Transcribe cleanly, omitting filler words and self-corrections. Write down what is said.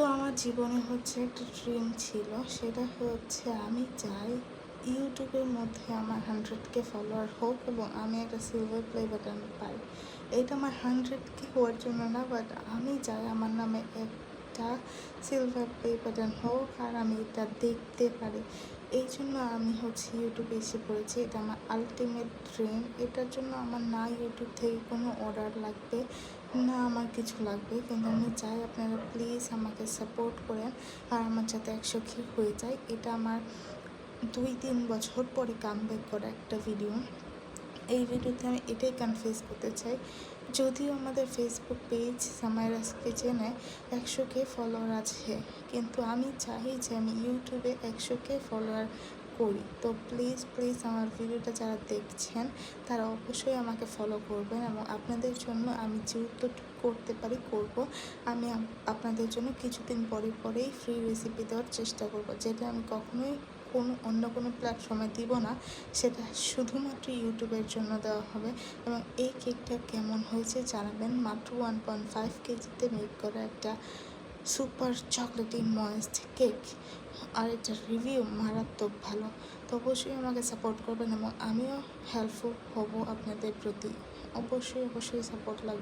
তো আমার জীবনে হচ্ছে একটা ড্রিম ছিল, সেটা হচ্ছে আমি চাই ইউটিউবের মধ্যে আমার 100K ফলোয়ার হোক এবং আমি একটা সিলভার প্লে বাটন পাই। এটা আমার 100K হওয়ার জন্য না, বাট আমি চাই আমার নামে একটা সিলভার প্লে বাটন হোক আর আমি এটা দেখতে পারি। এই জন্য আমি হচ্ছে ইউটিউবে এসে পড়েছি। এটা আমার আলটিমেট ড্রিম। এটার জন্য আমার না ইউটিউব থেকে কোনো অর্ডার লাগবে, না আমার কিছু লাগবে, কিন্তু আমি চাই আপনারা প্লিজ আমাকে সাপোর্ট করেন আর আমার যাতে 100K হয়ে যায়। এটা আমার 2-3 বছর পরে কামব্যাক করা একটা ভিডিও। এই ভিডিওতে আমি এটাই কনফিউজ করতে চাই, যদিও আমাদের ফেসবুক পেজ সামাইরাস কিচেনে 100K ফলোয়ার আছে, কিন্তু আমি চাই যে আমি ইউটিউবে 100K ফলোয়ার করি। তো প্লিজ আমার ভিডিওটা যারা দেখছেন তারা অবশ্যই আমাকে ফলো করবেন এবং আপনাদের জন্য আমি যতটুকু করতে পারি করব। আমি আপনাদের জন্য কিছুদিন পরেই ফ্রি রেসিপি দেওয়ার চেষ্টা করব, যেটা আমি কখনোই অন্য কোনো প্ল্যাটফর্মে দিব না, সেটা শুধুমাত্র ইউটিউবের জন্য দেওয়া হবে। এবং এই কেকটা কেমন হয়েছে জানাবেন। মাত্র 1.5 কেজিতে মেক করা একটা সুপার চকলেটি ময়েস্ট কেক, আর এটার রিভিউ মারাত্মক ভালো। তো অবশ্যই আমাকে সাপোর্ট করবেন এবং আমিও হেল্পফুল হব আপনাদের প্রতি। অবশ্যই সাপোর্ট লাগবে।